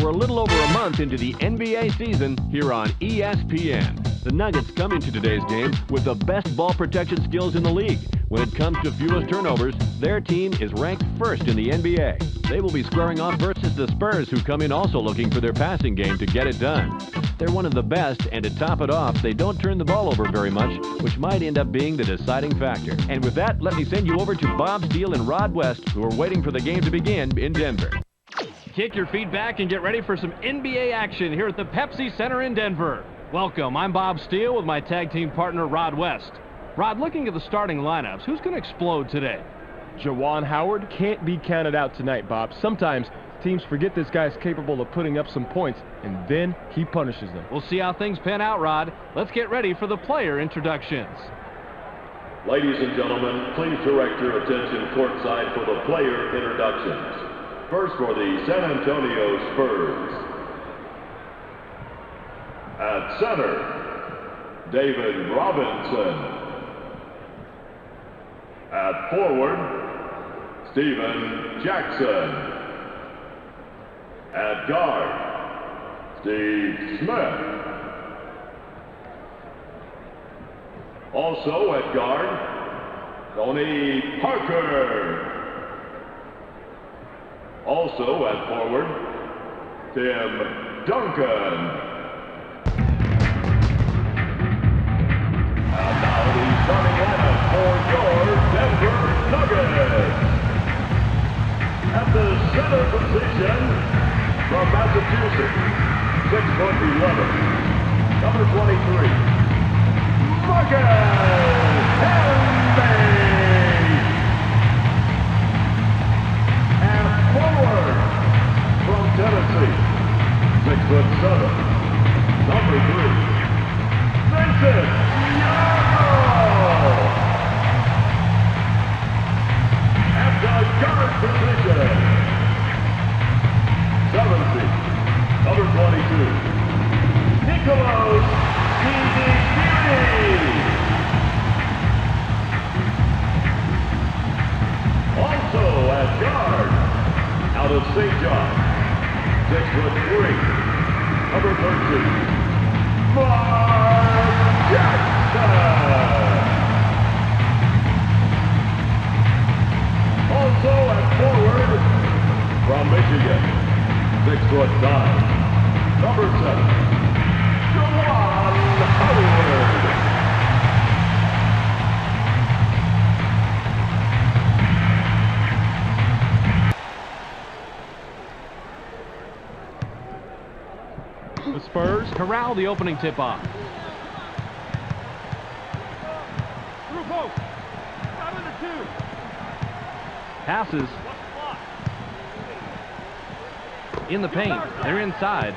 We're a little over a month into the NBA season here on ESPN. The Nuggets come into today's game with the best ball protection skills in the league. When it comes to fewest turnovers, their team is ranked first in the NBA. They will be squaring off versus the Spurs, who come in also looking for their passing game to get it done. They're one of the best, and to top it off, they don't turn the ball over very much, which might end up being the deciding factor. And with that, let me send you over to Bob Steele and Rod West, who are waiting for the game to begin in Denver. Kick your feet back and get ready for some NBA action here at the Pepsi Center in Denver. Welcome, I'm Bob Steele with my tag team partner Rod West. Rod, looking at the starting lineups, who's going to explode today? Juwan Howard can't be counted out tonight, Bob. Sometimes teams forget this guy's capable of putting up some points, and then he punishes them. We'll see how things pan out, Rod. Let's get ready for the player introductions. Ladies and gentlemen, please direct your attention courtside for the player introductions. First for the San Antonio Spurs. At center, David Robinson. At forward, Steven Jackson. At guard, Steve Smith. Also at guard, Tony Parker. Also at forward, Tim Duncan. And now the starting lineup for your Denver Nuggets. At the center position, from Massachusetts, 6'11", number 23, Marcus Henry. And forward, from Tennessee, 6'7", number 3, Vincent Yago. At the guard position, 70, number 22, Nicholas Kizikiri. Also at guard, out of St. John, 6'3", number 13, Mark Jackson. Also at forward, from Michigan, 6'9", number 7, Juwan Howard. The Spurs corral the opening tip-off. Passes. In the paint. They're inside.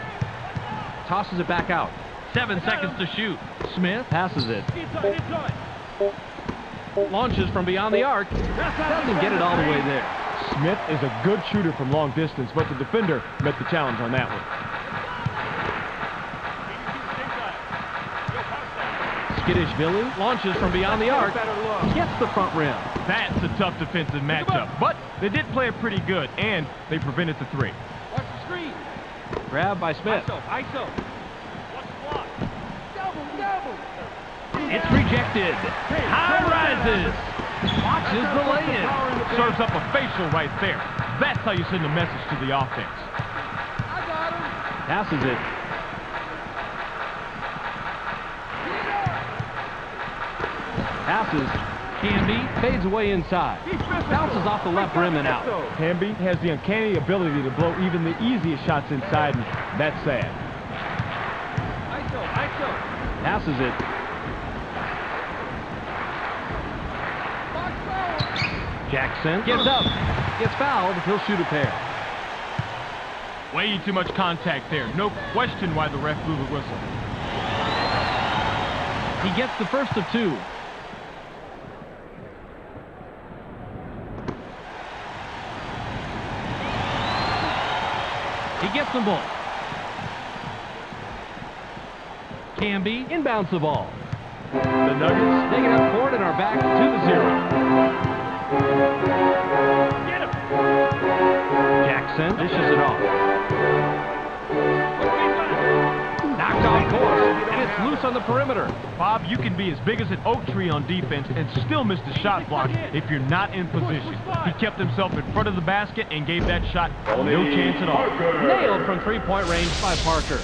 Tosses it back out. 7 seconds to shoot. Smith passes it. Launches from beyond the arc. Doesn't get it all the way there. Smith is a good shooter from long distance, but the defender met the challenge on that one. Skittish Billy launches from beyond the arc. Gets the front rim. That's a tough defensive matchup, but they did play it pretty good, and they prevented the three. Watch the screen. Grab by Smith. ISO. Watch the block. Double. It's rejected. High rises. Watches the lay-in. Serves up a facial right there. That's how you send a message to the offense. I got him. Passes it. Passes. Canby fades away inside. Bounces off the left rim and out. Canby has the uncanny ability to blow even the easiest shots inside, and that's sad. ISO. Passes it. Jackson gets up. Gets fouled. He'll shoot a pair. Way too much contact there. No question why the ref blew the whistle. He gets the first of 2. He gets them both. Canby inbounds the ball. The Nuggets take it up court and are back 2-0. Get him! Jackson dishes it off. it's loose on the perimeter. Bob, you can be as big as an oak tree on defense and still miss the shot block if you're not in position. He kept himself in front of the basket and gave that shot no chance at all. Nailed from three-point range by Parker.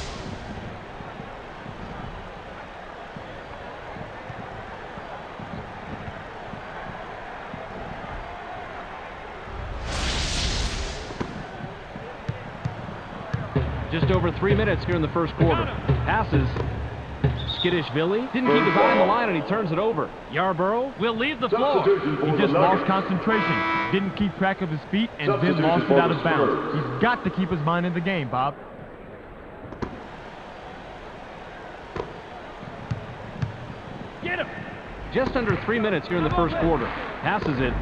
Just over 3 minutes here in the first quarter. Passes. Skittish Billy didn't keep his eye on the line, and he turns it over. Yarborough will leave the floor. He just lost concentration, didn't keep track of his feet, and then lost it out of bounds. He's got to keep his mind in the game, Bob. Get him! Just under 3 minutes here in the first quarter. Passes it.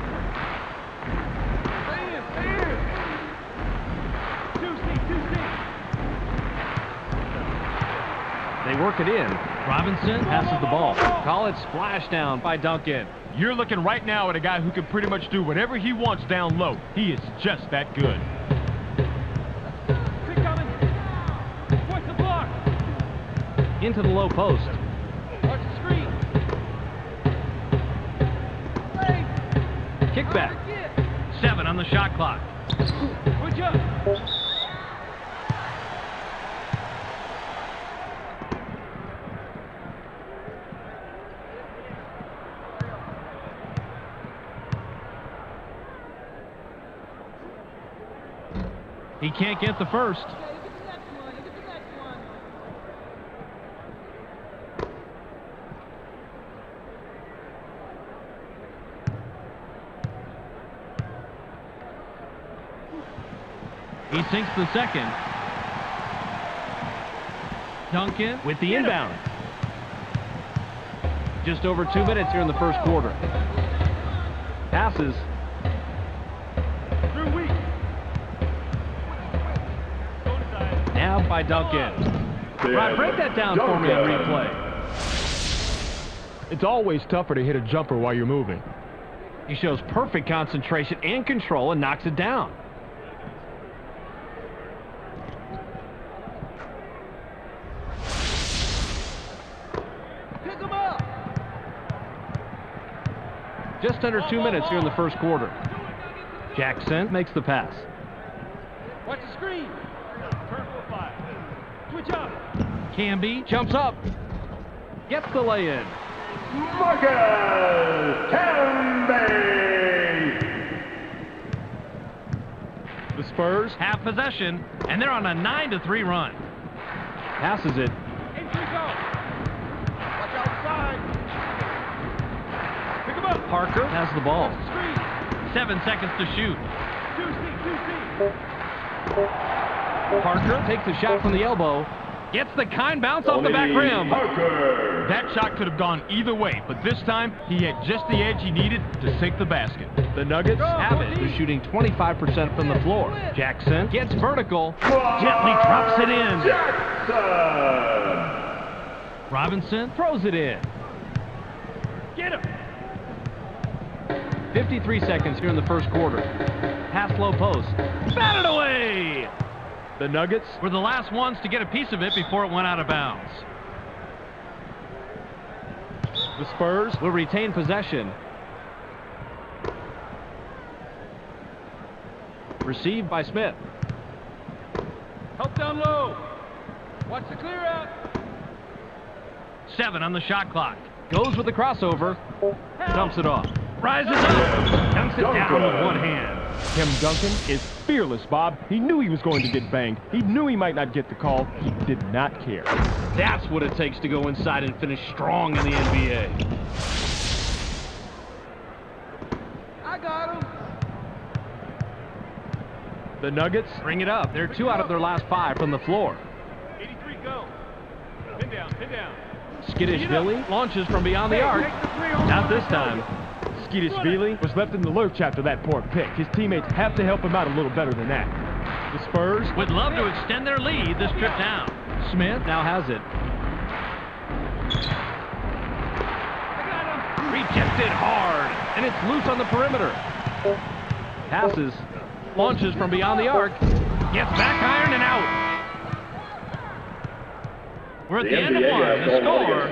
They work it in. Robinson passes the ball. Call it splashdown by Duncan. You're looking right now at a guy who can pretty much do whatever he wants down low. He is just that good. What's the block? Into the low post. Watch the screen. Kickback. 7 on the shot clock. Good job. He can't get the first. He sinks the second. Duncan with the inbound. Just over 2 minutes here in the first quarter. Passes. Now by Duncan. Rod, break that down for me on replay. It's always tougher to hit a jumper while you're moving. He shows perfect concentration and control and knocks it down. Pick him up. Just under 2 minutes here in the first quarter. Jackson makes the pass. Watch the screen. Turn for 5. Switch up. Camby jumps up. Gets the lay-in. Marcus Camby! The Spurs have possession, and they're on a 9-3 run. Passes it. Entry go. Watch outside. Pick him up. Parker has the ball. Watch the screen. 7 seconds to shoot. 2C. Parker takes a shot from the elbow. Gets the kind bounce off the back rim. Parker. That shot could have gone either way, but this time he had just the edge he needed to sink the basket. The Nuggets Have it. They're shooting 25% from the floor. Jackson gets vertical. Gently drops it in. Jackson! Robinson throws it in. Get him. 53 seconds here in the first quarter. Pass low post. Batted away! The Nuggets Were the last ones to get a piece of it before it went out of bounds. The Spurs Will retain possession. Received by Smith. Help down low. Watch the clear out. 7 on the shot clock. Goes with the crossover. Dumps it off. Rises up. Dunks it down with one hand. Tim Duncan is fearless, Bob. He knew he was going to get banged. He knew he might not get the call. He did not care. That's what it takes to go inside and finish strong in the NBA. I got him. The Nuggets Bring it up. They're 2 out of their last 5 from the floor. 83 go. Pin down. Pin down. Skittish Billy launches from beyond the arc. Not this time. Skittish Bealey was left in the lurch after that poor pick. His teammates have to help him out a little better than that. The Spurs Would love to extend their lead this trip down. Smith now has it. Rejected hard, and it's loose on the perimeter. Passes, launches from beyond the arc, gets back iron and out. We're at the end of one. The score,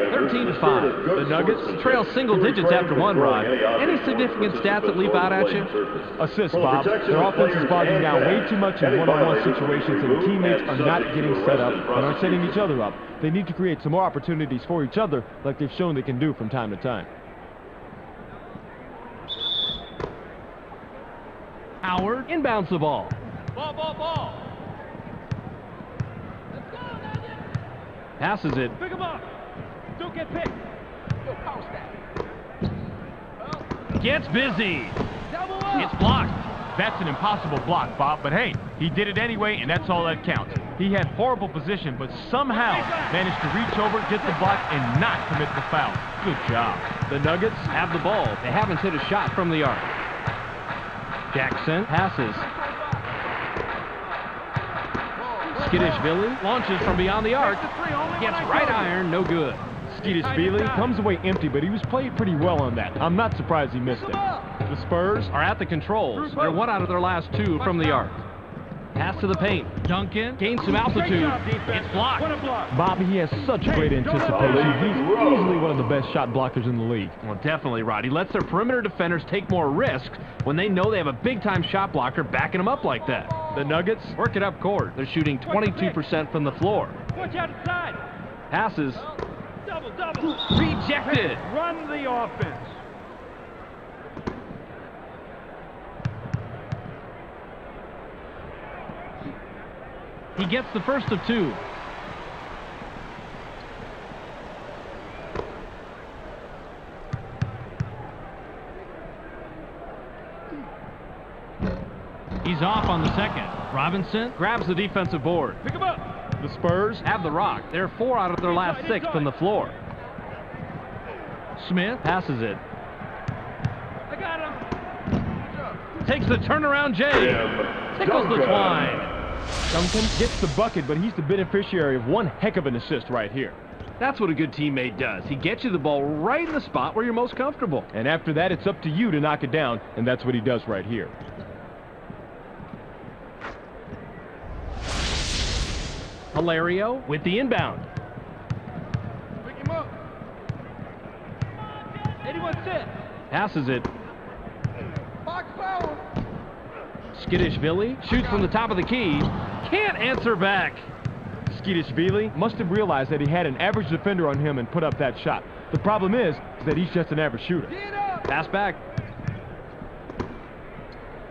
13-5. The Nuggets trail single digits after one, Rod. Any significant stats that leap out at you? Assists, Bob. Their offense is bogging down way too much in one-on-one situations, and teammates are not getting set up and aren't setting each other up. They need to create some more opportunities for each other like they've shown they can do from time to time. Howard inbounds the ball. Ball. Passes it. Pick him up. Don't get picked. Yo, post that. Gets busy. Double up. It's blocked. That's an impossible block, Bob, but hey, he did it anyway, and that's all that counts. He had horrible position, but somehow managed to reach over, get the block, and not commit the foul. Good job. The Nuggets have the ball. They haven't hit a shot from the arc. Jackson passes. Skidishvili launches from beyond the arc. Gets right iron, no good. Skidishvili comes away empty, but he was played pretty well on that. I'm not surprised he missed it. The Spurs Are at the controls. They're one out of their last two from the arc. Pass to the paint. Duncan gains some altitude. It's blocked. Bobby, he has such great anticipation. He's easily one of the best shot blockers in the league. Well, definitely, Rod. He lets their perimeter defenders take more risks when they know they have a big-time shot blocker backing them up like that. The Nuggets Work it up court. They're shooting 22% from the floor. Watch out inside. Passes. Double. Rejected. Run the offense. He gets the first of two. He's off on the second. Robinson grabs the defensive board. Pick him up. The Spurs Have the rock. They're 4 out of their last 6 from the floor. Smith passes it. I got him. Takes the turnaround J. Tickles the twine. Duncan gets the bucket, but he's the beneficiary of one heck of an assist right here. That's what a good teammate does. He gets you the ball right in the spot where you're most comfortable. And after that, it's up to you to knock it down, and that's what he does right here. Hilario with the inbound. Pick him up. 81 set. Passes it. Box foul. Skidishvili shoots from the top of the key. Can't answer back. Skidishvili must have realized that he had an average defender on him and put up that shot. The problem is that he's just an average shooter. Get up. Pass back.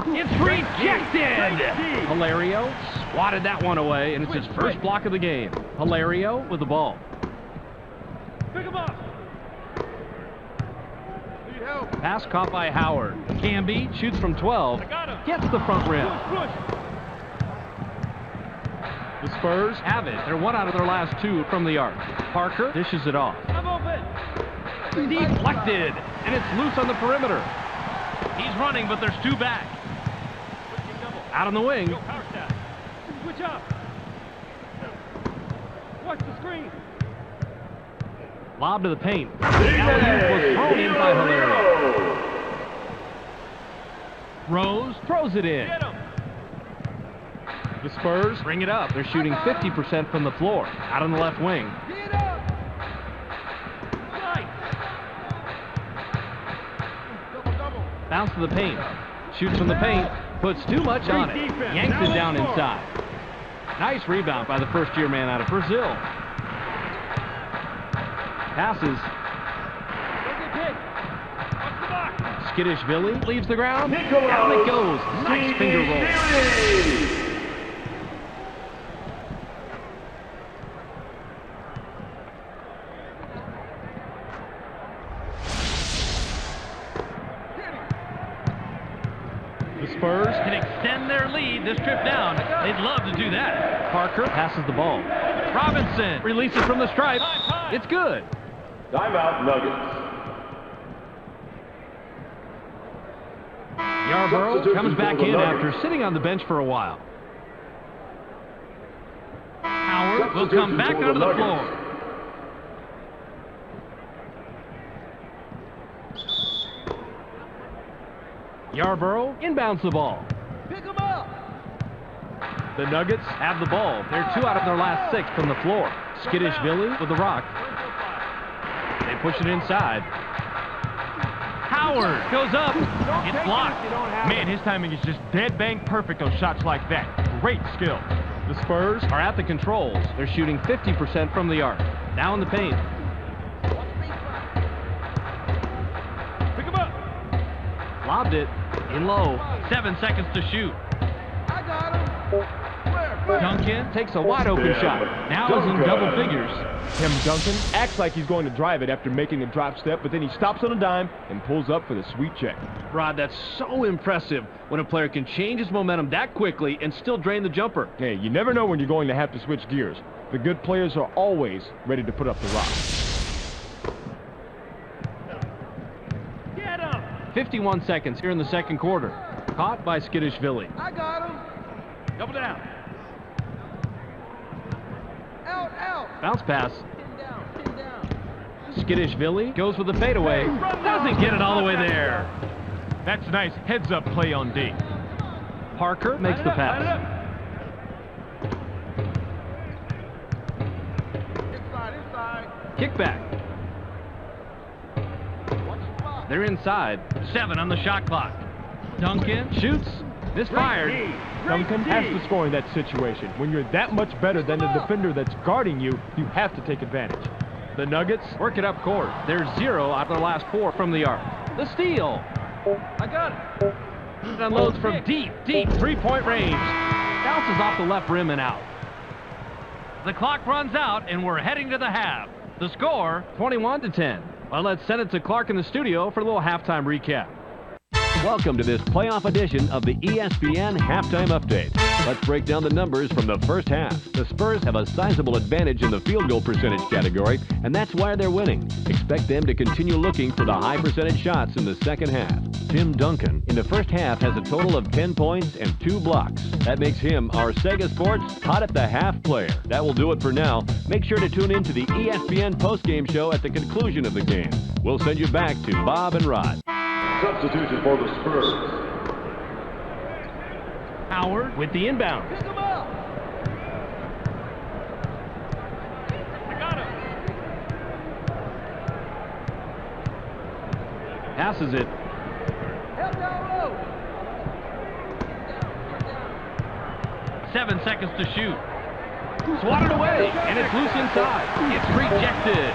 It's rejected! Hilario swatted that one away, and it's his first block of the game. Hilario with the ball. Pick him up. Need help. Pass caught by Howard. Camby shoots from 12. I got him. Gets the front rim. Push. The Spurs Have it. They're 1 out of their last 2 from the arc. Parker dishes it off. I'm open. Deflected, and it's loose on the perimeter. He's running, but there's 2 back. Out on the wing. Yo, power step. Switch up. Watch the screen. Lob to the paint. Alley-oop was thrown in by Hilario. Rose throws it in. Get him. The Spurs Bring it up. They're shooting 50% from the floor. Out on the left wing. Get up. Right. Double. Bounce to the paint. Shoots from the paint. Puts too much on it. Yanks it down inside. Nice rebound by the first-year man out of Brazil. Passes. Don't get picked. Watch the box. Skidishvili leaves the ground. Down it goes. Nice finger roll. The Spurs Can extend their lead this trip down. They'd love to do that. Parker passes the ball. Robinson releases from the stripe. It's good. Timeout, Nuggets. Yarborough comes back in after sitting on the bench for a while. Howard will come back onto the floor. Yarborough inbounds the ball. Pick him up. The Nuggets Have the ball. They're 2 out of their last 6 from the floor. Skidishvili with the rock. They push it inside. Howard goes up. It's blocked. Man, his timing is just dead bang perfect on shots like that. Great skill. The Spurs Are at the controls. They're shooting 50% from the arc. Now in the paint. Pick him up. Lobbed it. In low. 7 seconds to shoot. I got him. Where? Duncan takes a wide open shot. Now is in double figures. Tim Duncan acts like he's going to drive it after making a drop step, but then he stops on a dime and pulls up for the sweet check. Rod, that's so impressive when a player can change his momentum that quickly and still drain the jumper. Hey, you never know when you're going to have to switch gears. The good players are always ready to put up the rock. Get him. 51 seconds here in the second quarter. Caught by Skidishvili. I got him. Double down. Out. Bounce pass. Pin down. Skidishvili goes with the fadeaway. Doesn't get it all the way there. That's nice heads-up play on D. Parker makes the pass. Inside. Kickback. They're inside. 7 on the shot clock. Duncan shoots. Misfired. Duncan has to score in that situation. When you're that much better than the defender that's guarding you, you have to take advantage. The Nuggets Work it up court. They're 0 out of their last 4 from the arc. The steal. I got it. It unloads from deep 3-point range. Bounces off the left rim and out. The clock runs out and we're heading to the half. The score, 21-10. Well, let's send it to Clark in the studio for a little halftime recap. Welcome to this playoff edition of the ESPN Halftime Update. Let's break down the numbers from the first half. The Spurs have a sizable advantage in the field goal percentage category, and that's why they're winning. Expect them to continue looking for the high percentage shots in the second half. Tim Duncan, in the first half, has a total of 10 points and 2 blocks. That makes him our Sega Sports Hot at the Half player. That will do it for now. Make sure to tune in to the ESPN postgame show at the conclusion of the game. We'll send you back to Bob and Rod. Substitution for the Spurs. Howard with the inbound. Pick him up. I got him. Passes it. Help down low. 7 seconds to shoot. Swatted away, and it's loose inside. It's rejected.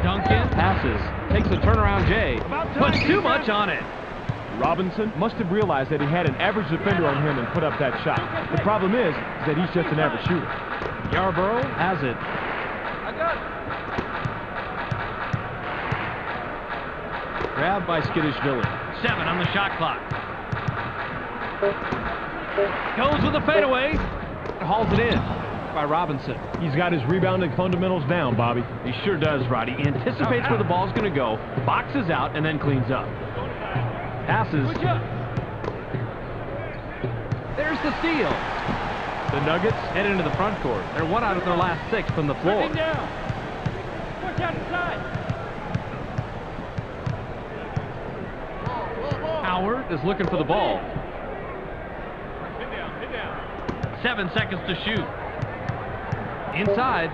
Duncan passes, takes a turnaround J, puts too much on it. Robinson must have realized that he had an average defender on him and put up that shot. The problem is that he's just an average shooter. Yarborough has it. I got it. Grabbed by Skidishvili. 7 on the shot clock. Goes with a fadeaway. Hauls it in by Robinson. He's got his rebounding fundamentals down, Bobby. He sure does, Roddy. He anticipates where the ball's going to go, boxes out, and then cleans up. Passes. There's the steal. The Nuggets Head into the front court. They're 1 out of their last 6 from the floor. Pin down. Watch out inside. Howard is looking for the ball. Pin down. 7 seconds to shoot. Inside.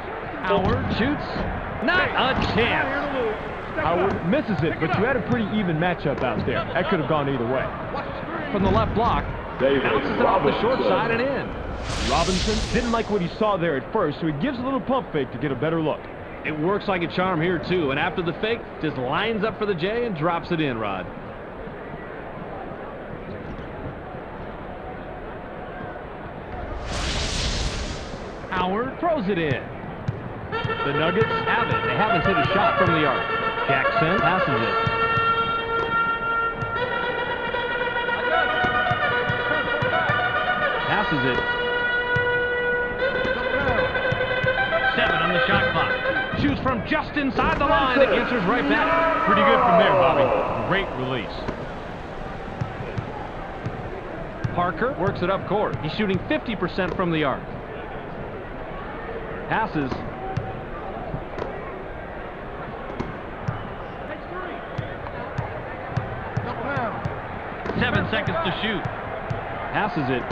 Howard shoots. Not a chance. Howard misses it, but you had a pretty even matchup out there. That could have gone either way. From the left block. David Bounces it off the short Robinson. side and in. Robinson didn't like what he saw there at first, so he gives a little pump fake to get a better look. It works like a charm here, too. And after the fake, just lines up for the J and drops it in, Rod. Howard throws it in. The Nuggets Have it. They haven't hit a shot from the arc. Jackson passes it. Passes it. 7 on the shot clock. Shoots from just inside the line and answers right back. pretty good from there, Bobby. Great release. Parker works it up court. He's shooting 50% from the arc. Passes. 7 seconds to shoot. Passes it.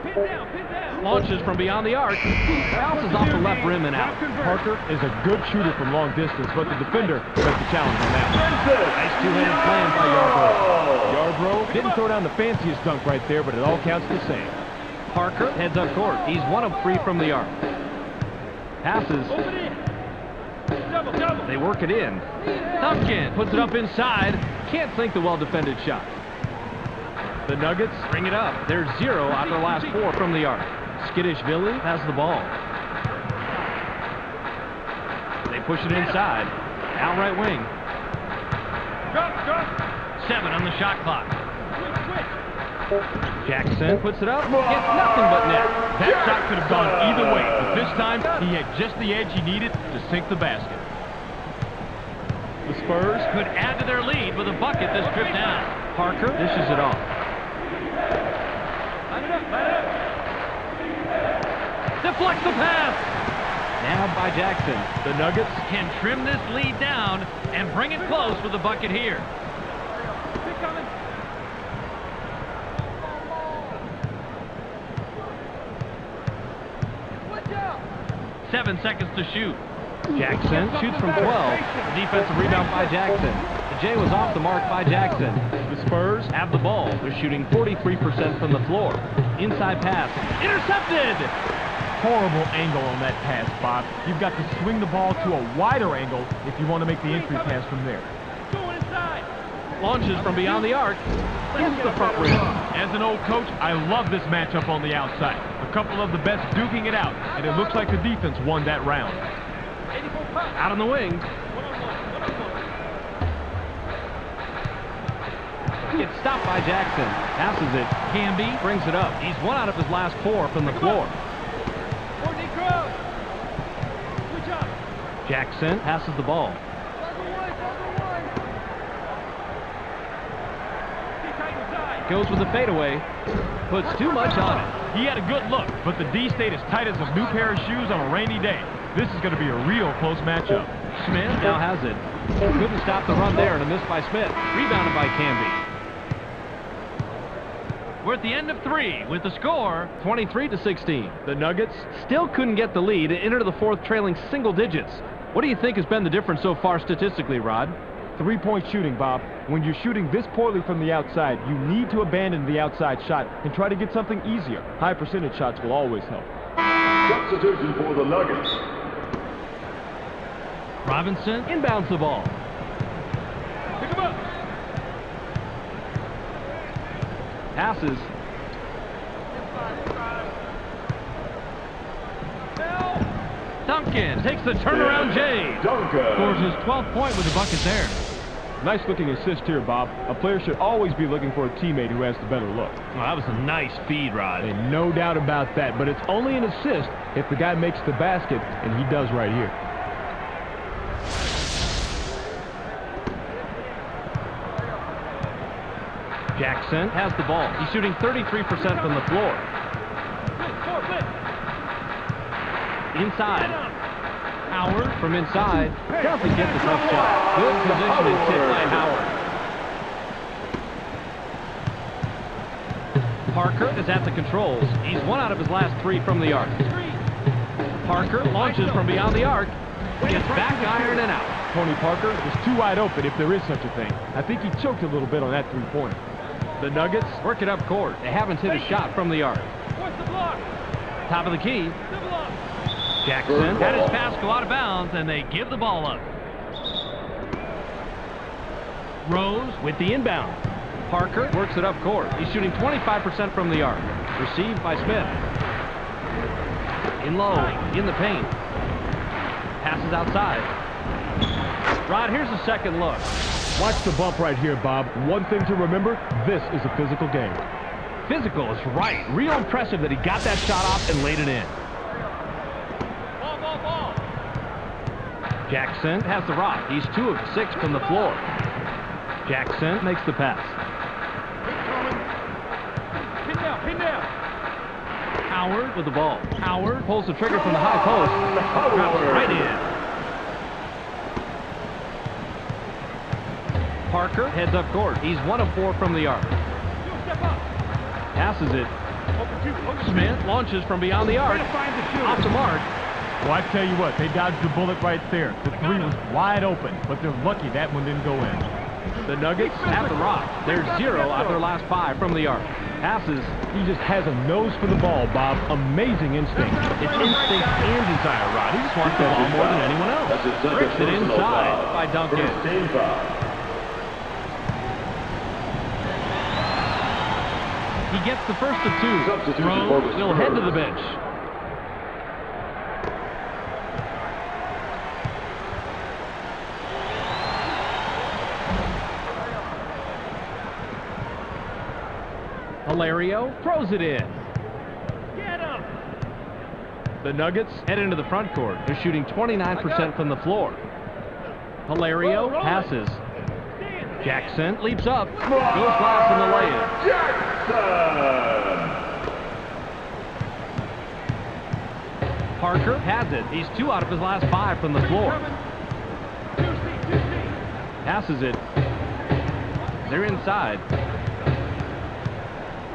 Pin down, pin down. Launches from beyond the arc. Bounces off the left rim and out. Parker is a good shooter from long distance, but the defender met the challenge on that one. Nice two-handed slam by Yarbrough. Yarbrough didn't throw down the fanciest dunk right there, but it all counts the same. Parker heads up court. He's 1 of 3 from the arc. Passes. Open in. Double, double. They work it in. Duncan puts it up inside. Can't sink the well-defended shot. The Nuggets Bring it up. They're 0 out of their last 4 from the arc. Skittish Billy has the ball. They push it inside. Out right wing. Drop, drop. 7 on the shot clock. Switch, switch. Jackson puts it up. Gets nothing but net. That shot could have gone either way, but this time he had just the edge he needed to sink the basket. The Spurs could add to their lead with a bucket this trip down. Parker dishes it off. Line it up, line it up. Deflects the pass. Nabbed by Jackson. The Nuggets Can trim this lead down and bring it close with a bucket here. Pick coming. Watch out. 7 seconds to shoot. Jackson shoots from 12. Defensive rebound by Jackson. The J was off the mark by Jackson. The Spurs have the ball. They're shooting 43% from the floor. Inside pass. Intercepted! horrible angle on that pass, Bob. You've got to swing the ball to a wider angle if you want to make the entry pass from there. Going inside. Launches from beyond the arc. Hits the front rim. As an old coach, I love this matchup on the outside. A couple of the best duking it out, and it looks like the defense won that round. 84 pounds. Out on the wing. Gets stopped by Jackson. Passes it. Canby brings it up. He's 1 out of his last 4 from the floor. Courtney Crow. Switch up. Jackson passes the ball. Goes with the fadeaway. Puts too much on it. He had a good look, but the D stayed as tight as a new pair of shoes on a rainy day. This is going to be a real close matchup. Smith now has it. Couldn't stop the run there, and a miss by Smith. Rebounded by Canby. We're at the end of 3 with the score 23-16. The Nuggets Still couldn't get the lead and enter the 4th trailing single digits. What do you think has been the difference so far statistically, Rod? three-point shooting, Bob. When you're shooting this poorly from the outside, you need to abandon the outside shot and try to get something easier. High percentage shots will always help. Substitution for the Nuggets. Robinson inbounds the ball. Pick him up. Passes. Duncan takes the turnaround J. Duncan. Scores his 12th point with a bucket there. Nice looking assist here, Bob. A player should always be looking for a teammate who has the better look. Well, that was a nice feed, Rod. And no doubt about that, but it's only an assist if the guy makes the basket, and he does right here. Jackson has the ball. He's shooting 33% from the floor. Inside. Howard from inside. Doesn't get the tough shot. Good positioning tip by Howard. Parker is at the controls. He's 1 out of his last 3 from the arc. Parker launches from beyond the arc. Gets back iron and out. Tony Parker is too wide open if there is such a thing. I think he choked a little bit on that three-pointer. The Nuggets Work it up court. They haven't hit a shot from the arc. What's the block? Top of the key. Double up. Jackson had his pass go out of bounds, and they give the ball up. Rose with the inbound. Parker works it up court. He's shooting 25% from the arc. Received by Smith. In low, in the paint. Passes outside. Rod, here's the second look. Watch the bump right here, Bob. One thing to remember, this is a physical game. Physical is right. Real impressive that he got that shot off and laid it in. Ball, ball, ball. Jackson has the rock. He's 2 of 6 from the floor. Jackson makes the pass. Pin down, pin down. Howard with the ball. Howard pulls the trigger from the high post. Drops right in. Parker heads up court. He's 1 of 4 from the arc. Step up. Passes it. Open two. Smith launches from beyond the arc. Off the mark. Well, I tell you what, they dodged the bullet right there. The three was wide open, but they're lucky that one didn't go in. The Nuggets have the rock. They're 0 out of their last 5 from the arc. Passes. He just has a nose for the ball, Bob. Amazing instinct. It's instinct and desire, Rod. He just wants the ball more than anyone else. That's his second Bricks it personal inside foul. by Duncan. First team foul. He gets the first of 2. Substitution Rose for the will head to the Spurs. bench. Hilario throws it in. Get him. The Nuggets head into the front court. They're shooting 29% from the floor. Hilario passes. Jackson leaps up. Goes last in the layup. Jackson! Parker has it. He's 2 out of his last 5 from the floor. Passes it. They're inside.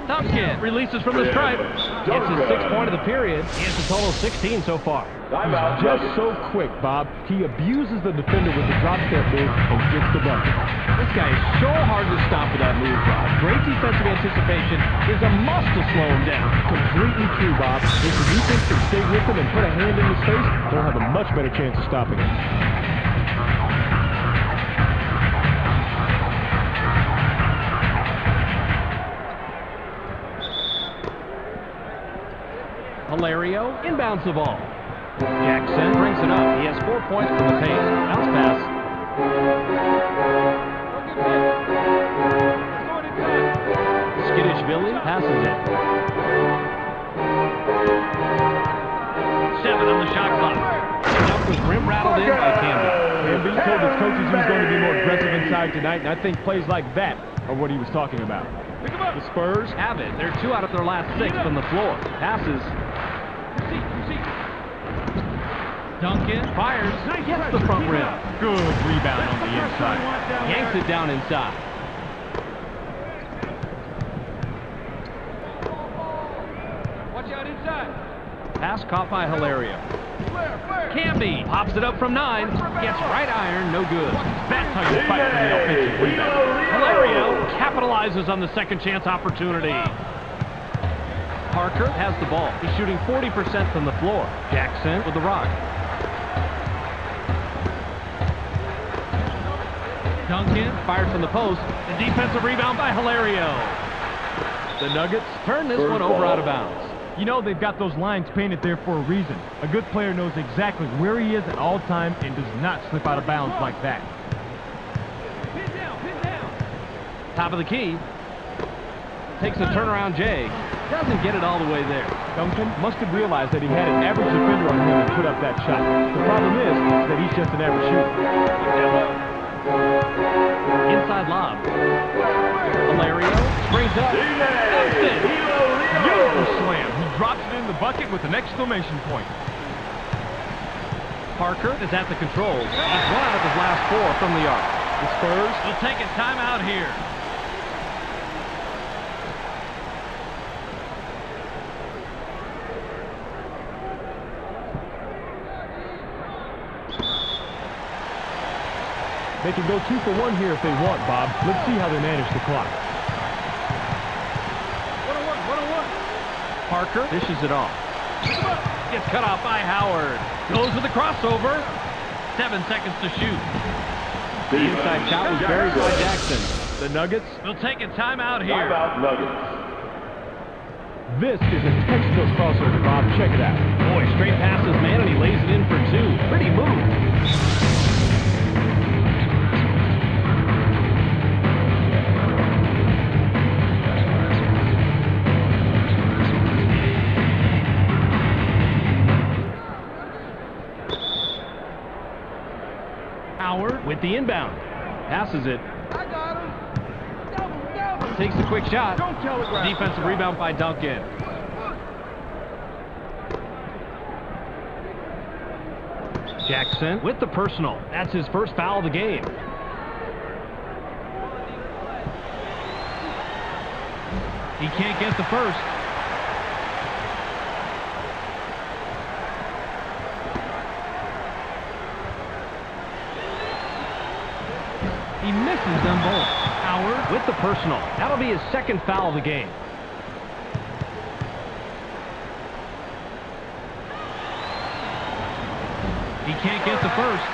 Duncan releases from the stripe. It's his 6th point of the period. He has a total of 16 so far. Timeout. Just so quick, Bob. He abuses the defender with the drop step move and gets the bucket. This guy is so hard to stop with that move, Bob. Great defensive anticipation is a must to slow him down. Completely true, Bob. If the defense can stay with him and put a hand in his face, they'll have a much better chance of stopping him. Hilario inbounds the ball. Jackson brings it up. He has 4 points from the paint. Bounce pass. Skittish Billy passes it. 7 on the shot clock. Enough was rim rattled in by Camby. Camby told his coaches he was going to be more aggressive inside tonight, and I think plays like that are what he was talking about. The Spurs have it. They're 2 out of their last 6 from the floor. Passes. Duncan fires. Gets the front rim. Good rebound on the inside. Yanks it down inside. Watch out inside. Pass caught by Hilario. Camby pops it up from 9. Gets right iron. No good. That's how you fight for the offensive rebound. Hilario capitalizes on the second chance opportunity. Parker has the ball. He's shooting 40% from the floor. Jackson with the rock. Duncan fired from the post. The defensive rebound by Hilario. The Nuggets turn this one over out of bounds. You know, they've got those lines painted there for a reason. A good player knows exactly where he is at all time and does not slip out of bounds like that. Pin down. Top of the key. Takes a turnaround J. Doesn't get it all the way there. Duncan must have realized that he had an average defender on him and put up that shot. The problem is that he's just an average shooter. Inside lob. Hilario springs up. Beautiful slam. He drops it in the bucket with an exclamation point. Parker is at the controls. He's 1 out of his last 4 from the arc. The Spurs will take a timeout here. They can go 2 for 1 here if they want, Bob. Let's see how they manage the clock. 1-on-1. Parker dishes it off. Gets cut off by Howard. Goes with the crossover. 7 seconds to shoot. The inside shot was buried by Jackson. The Nuggets will take a timeout here. Timeout Nuggets. This is a textbook crossover, Bob. Check it out. Boy, straight passes, man, and he lays it in for 2. Pretty move. Howard with the inbound. Passes it. I got him. Double. Takes a quick shot. Don't telegraph. Defensive rebound by Duncan. Jackson with the personal. That's his first foul of the game. He can't get the first. He misses them both. Howard with the personal. That'll be his second foul of the game. He can't get the first.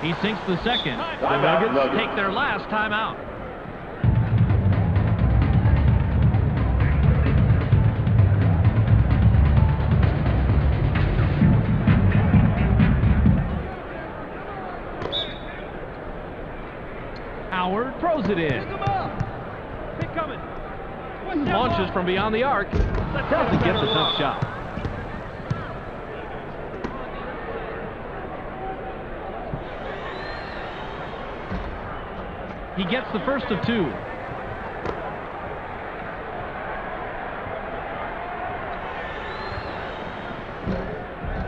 He sinks the second. The Nuggets take their last timeout. Howard throws it in. Pick coming. Launches from beyond the arc. Doesn't get the tough shot. He gets the first of two.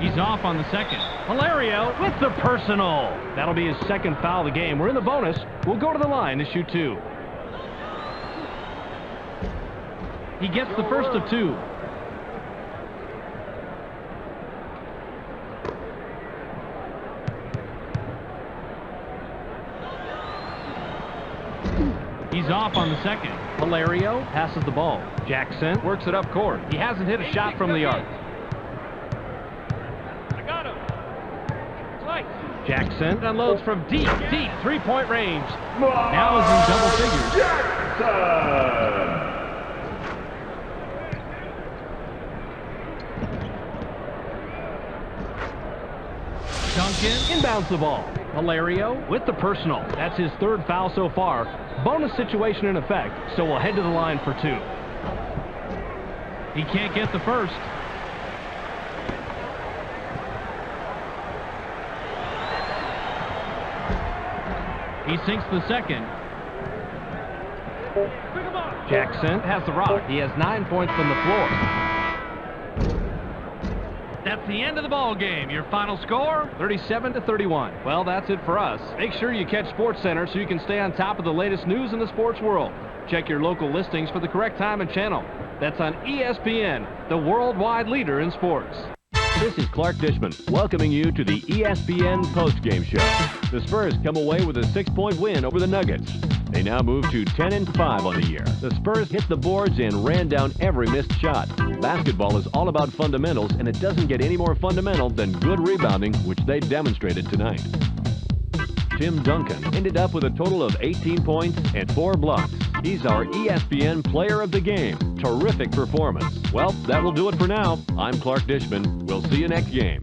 He's off on the second. Hilario with the personal. That'll be his second foul of the game. We're in the bonus. We'll go to the line to shoot two. He gets the first of two. He's off on the second. Hilario passes the ball. Jackson works it up court. He hasn't hit a shot from the arc. I got him. Jackson unloads from deep three-point range. Now is in double figures. Jackson! Duncan inbounds the ball. Hilario with the personal. That's his third foul so far. Bonus situation in effect, so we'll head to the line for two. He can't get the first. He sinks the second. Jackson has the rock. He has 9 points from the floor. That's the end of the ball game. Your final score, 37-31. Well, that's it for us. Make sure you catch SportsCenter so you can stay on top of the latest news in the sports world. Check your local listings for the correct time and channel. That's on ESPN, the worldwide leader in sports. This is Clark Dishman welcoming you to the ESPN postgame show. The Spurs come away with a 6-point win over the Nuggets. They now move to 10-5 on the year. The Spurs hit the boards and ran down every missed shot. Basketball is all about fundamentals, and it doesn't get any more fundamental than good rebounding, which they demonstrated tonight. Tim Duncan ended up with a total of 18 points and 4 blocks. He's our ESPN Player of the Game. Terrific performance. Well, that will do it for now. I'm Clark Dishman. We'll see you next game.